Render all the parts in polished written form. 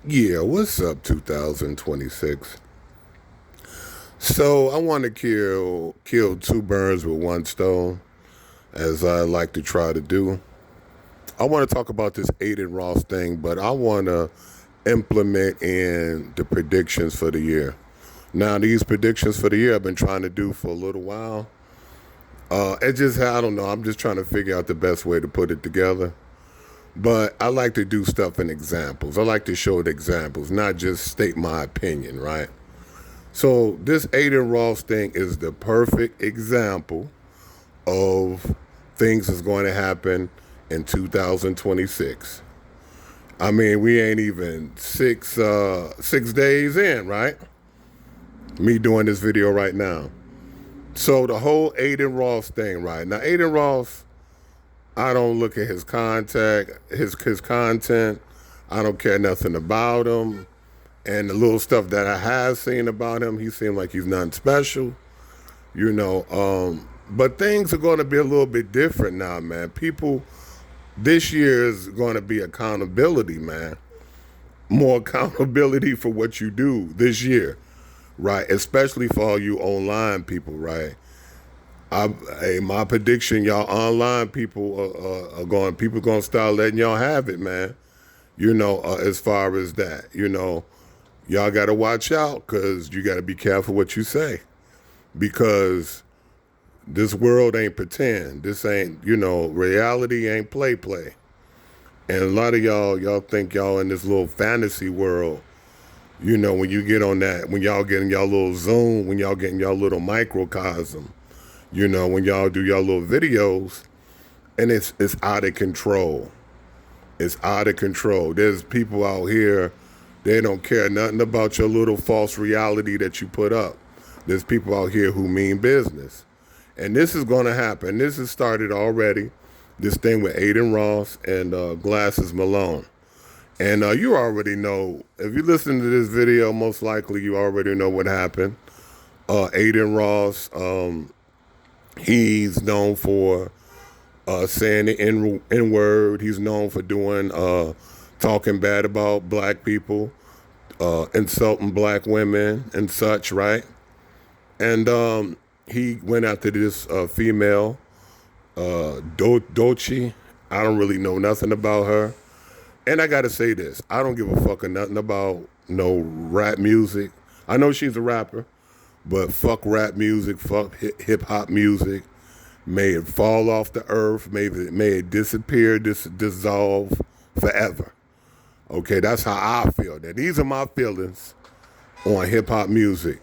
Yeah, what's up, 2026? So I want to kill two birds with one stone, as I like to try to do. I want to talk about this Aiden Ross thing, but I want to implement in the predictions for the year. Now, these predictions for the year I've been trying to do for a little while. I don't know. I'm just trying to figure out the best way to put it together. But I like to do stuff in examples. I like to show the examples, not just state my opinion, right? So this Aiden Ross thing is the perfect example of things that's going to happen in 2026. I mean, we ain't even 6 days in, right? Me doing this video right now. So the whole Aiden Ross thing, right? Now Aiden Ross, I don't look at his his content. I don't care nothing about him. And the little stuff that I have seen about him, he seemed like he's nothing special, you know. But things are going to be a little bit different now, man. This year is going to be accountability, man. More accountability for what you do this year, right? Especially for all you online people, right? My prediction, y'all online people people going to start letting y'all have it, man. As far as that, y'all got to watch out because you got to be careful what you say because this world ain't pretend. This ain't, reality ain't play. And a lot of y'all think y'all in this little fantasy world. When you get on that, when y'all get in y'all little zone, when y'all get in y'all little microcosm, when y'all do y'all little videos, and it's out of control. It's out of control. There's people out here, they don't care nothing about your little false reality that you put up. There's people out here who mean business. And this is going to happen. This has started already, this thing with Aiden Ross and Glasses Malone. And you already know, if you listen to this video, most likely you already know what happened. Aiden Ross, he's known for saying the N word. He's known for doing talking bad about black people, insulting black women and such, right? And he went after this female, Dochi. I don't really know nothing about her. And I gotta say this: I don't give a fuck nothing about no rap music. I know she's a rapper, but fuck rap music, fuck hip hop music. May it fall off the earth. May it disappear, dissolve forever. Okay, that's how I feel. Now, these are my feelings on hip hop music,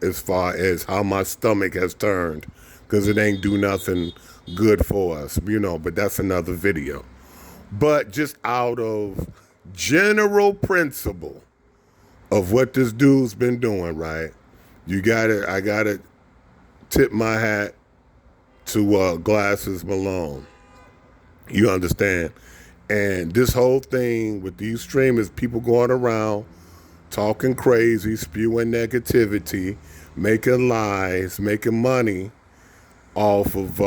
as far as how my stomach has turned, because it ain't do nothing good for us, but that's another video. But just out of general principle of what this dude's been doing, right? I gotta tip my hat to Glasses Malone. You understand? And this whole thing with these streamers, people going around talking crazy, spewing negativity, making lies, making money off of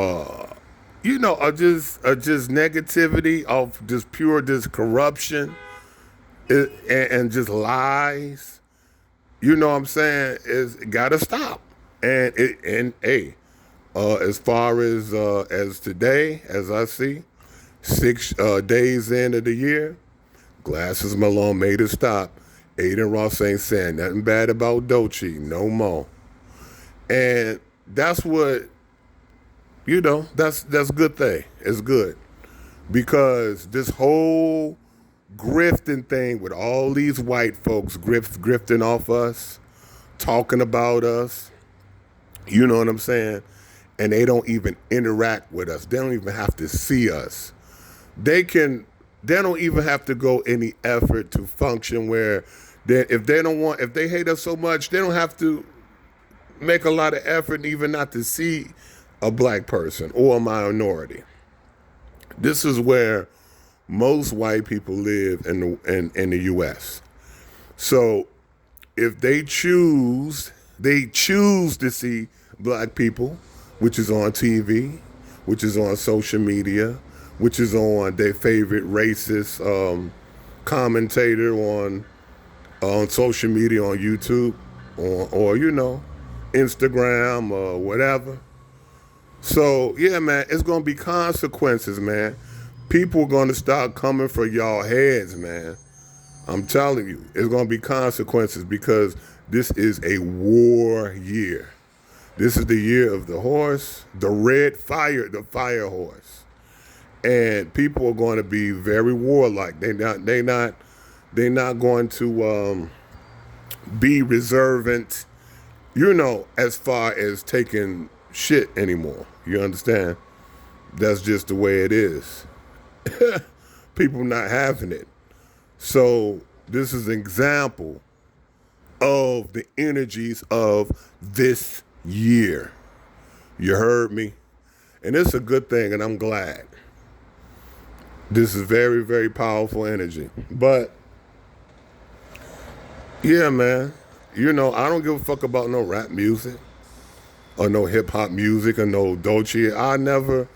just negativity, off just pure corruption and just lies. You know what I'm saying? Is gotta stop. Hey, as far as today, as I see, 6 days into the year, Glasses Malone made it stop. Aiden Ross ain't saying nothing bad about Doechii no more. And that's what, that's a good thing. It's good. Because this whole grifting thing with all these white folks grifting off us, talking about us, you know what I'm saying? And they don't even interact with us. They don't even have to see us. They don't even have to go any effort to function where if they hate us so much, they don't have to make a lot of effort even not to see a black person or a minority. This is where most white people live in the US. So if they choose to see black people, which is on TV, which is on social media, which is on their favorite racist commentator on social media, on YouTube, or Instagram or whatever. So yeah, man, it's gonna be consequences, man. People are gonna start coming for y'all heads, man. I'm telling you, it's gonna be consequences because this is a war year. This is the year of the horse, the fire horse, and people are going to be very warlike. They're not going to be reservant, as far as taking shit anymore. You understand? That's just the way it is. People not having it. So this is an example of the energies of this year. You heard me? And it's a good thing, and I'm glad. This is very, very powerful energy. But yeah, man, I don't give a fuck about no rap music or no hip hop music or no Dolce. I never,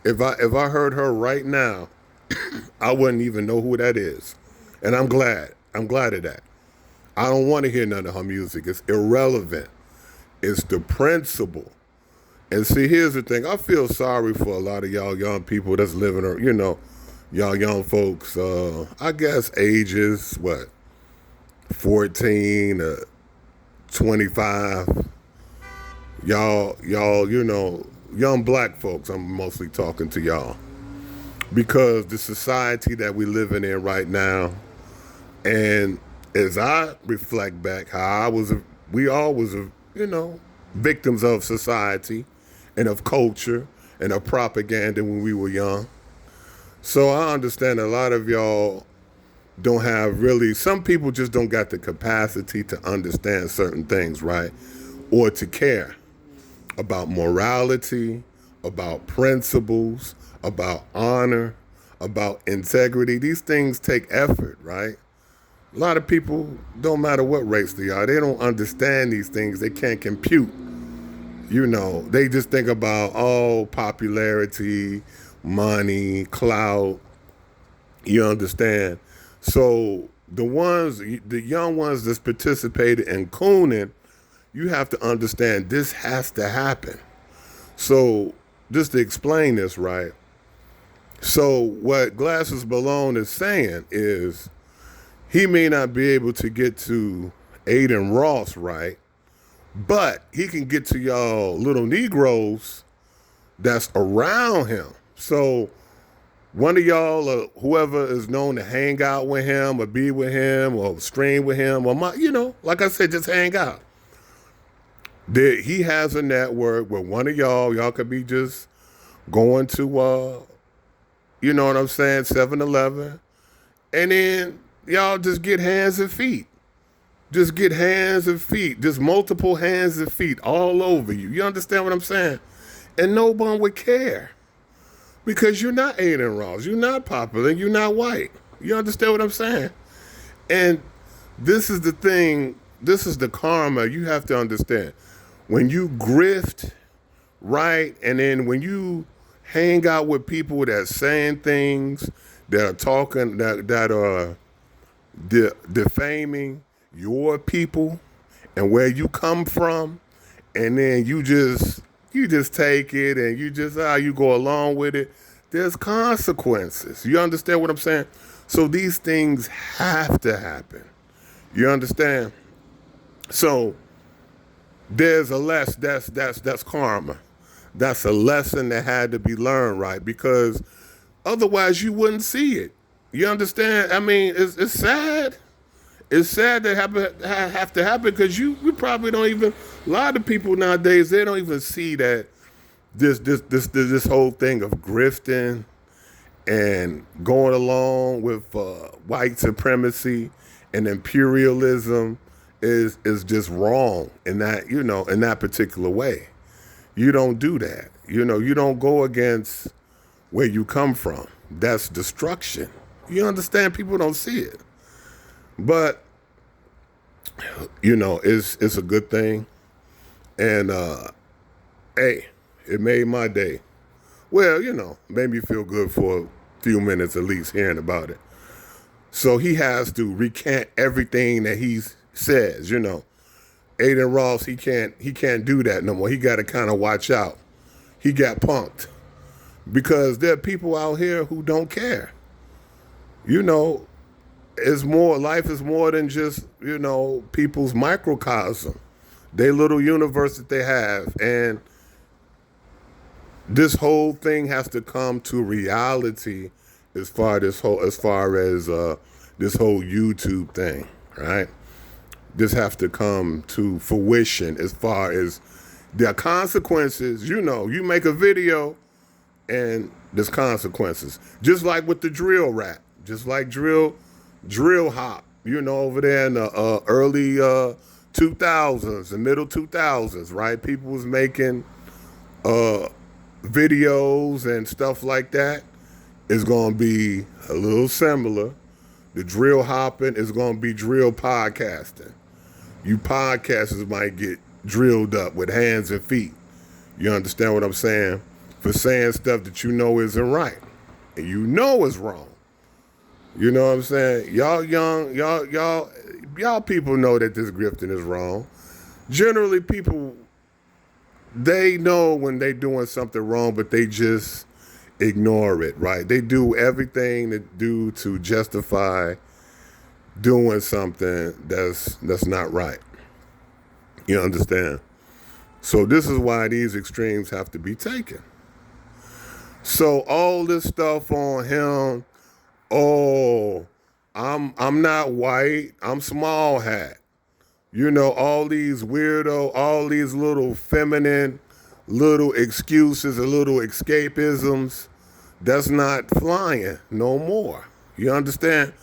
if I heard her right now, I wouldn't even know who that is. And I'm glad. I'm glad of that. I don't want to hear none of her music. It's irrelevant. It's the principle. And see, here's the thing. I feel sorry for a lot of y'all young people that's living, y'all young folks, I guess ages, 14 to 25. Y'all, young black folks, I'm mostly talking to y'all. Because the society that we living in right now, and as I reflect back how we all was, victims of society and of culture and of propaganda when we were young. So I understand a lot of y'all don't have some people just don't got the capacity to understand certain things, right? Or to care about morality, about principles, about honor, about integrity. These things take effort, right? A lot of people, don't matter what race they are, they don't understand these things. They can't compute. They just think about, popularity, money, clout. You understand? So the young ones that's participated in cooning, you have to understand this has to happen. So just to explain this, right? So what Glasses Malone is saying is he may not be able to get to Aiden Ross, right? But he can get to y'all little Negroes that's around him. So one of y'all or whoever is known to hang out with him or be with him or stream with him or like I said, just hang out. He has a network where one of y'all could be just going to, 7-Eleven, and then y'all just get hands and feet. Just get hands and feet, just multiple hands and feet all over you. You understand what I'm saying? And no one would care because you're not Aiden Ross. You're not popular. You're not white. You understand what I'm saying? And this is the thing. This is the karma you have to understand. When you grift, right, and then when you hang out with people that are saying things, that are talking, that are defaming your people and where you come from, and then you just take it and you go along with it, there's consequences. You understand what I'm saying? So these things have to happen. You understand? So there's a that's karma. That's a lesson that had to be learned, right? Because otherwise you wouldn't see it. You understand? I mean, it's sad. It's sad that have to happen because you probably don't even. A lot of people nowadays, they don't even see that this whole thing of grifting and going along with white supremacy and imperialism is just wrong in that in that particular way. You don't do that. You don't go against where you come from. That's destruction. You understand? People don't see it. But, it's a good thing. And, hey, it made my day. Well, made me feel good for a few minutes at least hearing about it. So he has to recant everything that he says, Aiden Ross, he can't do that no more. He got to kind of watch out. He got punked because there are people out here who don't care. You know, life is more than just, people's microcosm. They little universe that they have. And this whole thing has to come to reality as far as this whole YouTube thing, right? This have to come to fruition as far as the consequences. You make a video and there's consequences. Just like with the drill rap, just like drill hop, over there in the early 2000s, the middle 2000s, right? People was making videos and stuff like that. It's going to be a little similar. The drill hopping is going to be drill podcasting. You podcasters might get drilled up with hands and feet. You understand what I'm saying? For saying stuff that you know isn't right. And you know is wrong. You know what I'm saying? Y'all people know that this grifting is wrong. Generally, people, they know when they doing something wrong, but they just ignore it, right? They do everything they do to justify doing something that's not right. You understand? So this is why these extremes have to be taken. So all this stuff on him, I'm not white, I'm small hat. All these all these little feminine little excuses and little escapisms, that's not flying no more. You understand?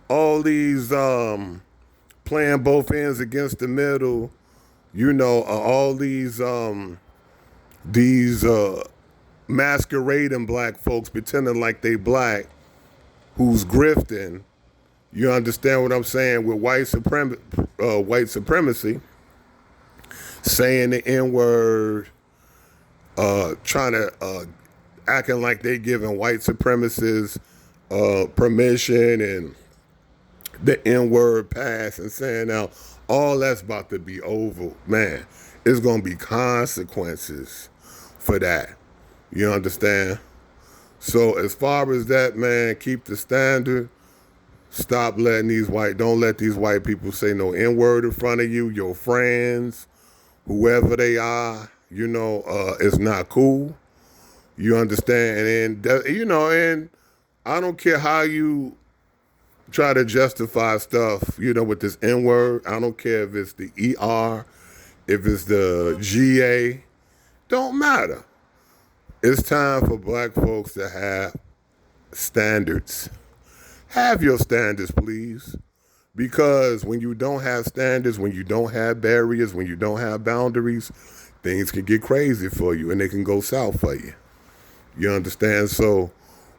All these playing both ends against the middle, all these masquerading black folks pretending like they black, who's grifting. You understand what I'm saying? With white supremacy, saying the N-word, trying to acting like they giving white supremacists permission and the N-word pass, and saying now all that's about to be over. Man, it's going to be consequences for that. You understand? So as far as that, man, keep the standard. Stop letting don't let these white people say no N-word in front of you, your friends, whoever they are, it's not cool. You understand? And I don't care how you try to justify stuff, with this N-word. I don't care if it's the ER, if it's the GA, don't matter. It's time for black folks to have standards. Have your standards, please. Because when you don't have standards, when you don't have barriers, when you don't have boundaries, things can get crazy for you and they can go south for you. You understand? So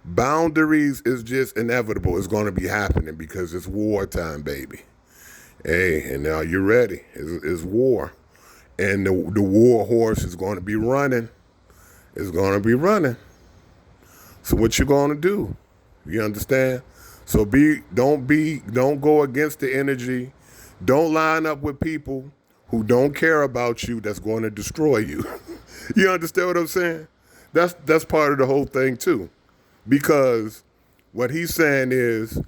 boundaries is just inevitable. It's going to be happening because it's wartime, baby. Hey, and now you're ready. It's war. And the war horse is going to be running. It's going to be running. So what you going to do? You understand? So don't go against the energy. Don't line up with people who don't care about you, that's going to destroy you. You understand what I'm saying? That's part of the whole thing too. Because what he's saying is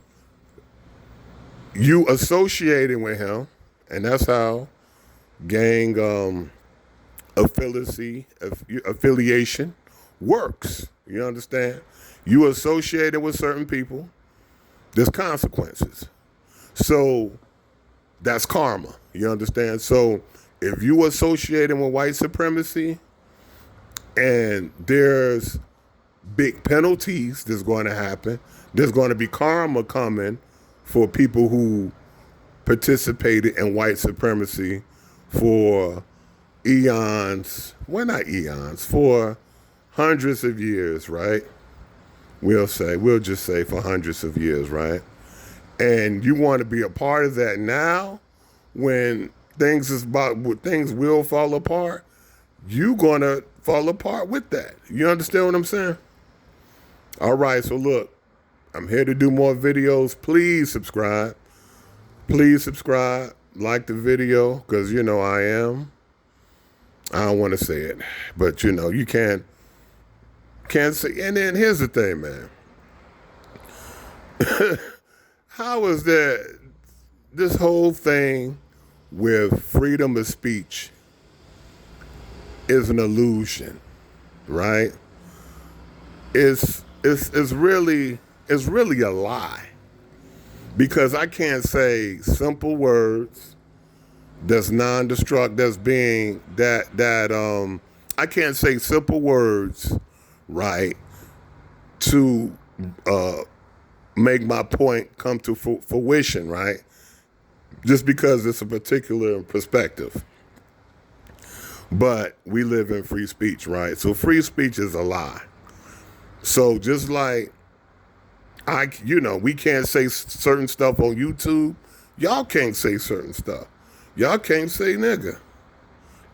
you associating with him, and that's how gang affiliation works. You understand? You associated with certain people, there's consequences. So that's karma. You understand? So if you associating with white supremacy and there's big penalties that's going to happen, there's going to be karma coming for people who participated in white supremacy for eons, well, not eons, for hundreds of years, right? We'll just say for hundreds of years, right? And you want to be a part of that now when things will fall apart, you going to fall apart with that. You understand what I'm saying? All right, so look, I'm here to do more videos. Please subscribe. Please subscribe. Like the video, because you know I am. I don't want to say it, but you know you can't say. And then here's the thing, man. How is that? This whole thing with freedom of speech is an illusion, right? It's really a lie, because I can't say simple words that's non-destruct, I can't say simple words, right, to make my point come to fruition, right? Just because it's a particular perspective. But we live in free speech, right? So free speech is a lie. So just like we can't say certain stuff on YouTube, y'all can't say certain stuff. Y'all can't say nigga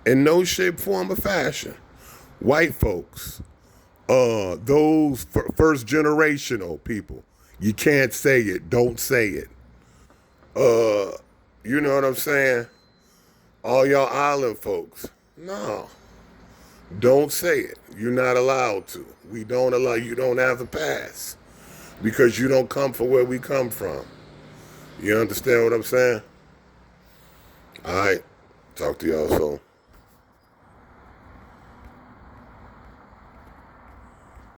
in no shape, form, or fashion. White folks, those first generational people, you can't say it. Don't say it. You know what I'm saying? All y'all island folks, no. Don't say it. You're not allowed to. We don't allow, you don't have a pass, because you don't come from where we come from. You understand what I'm saying? All right. Talk to y'all soon.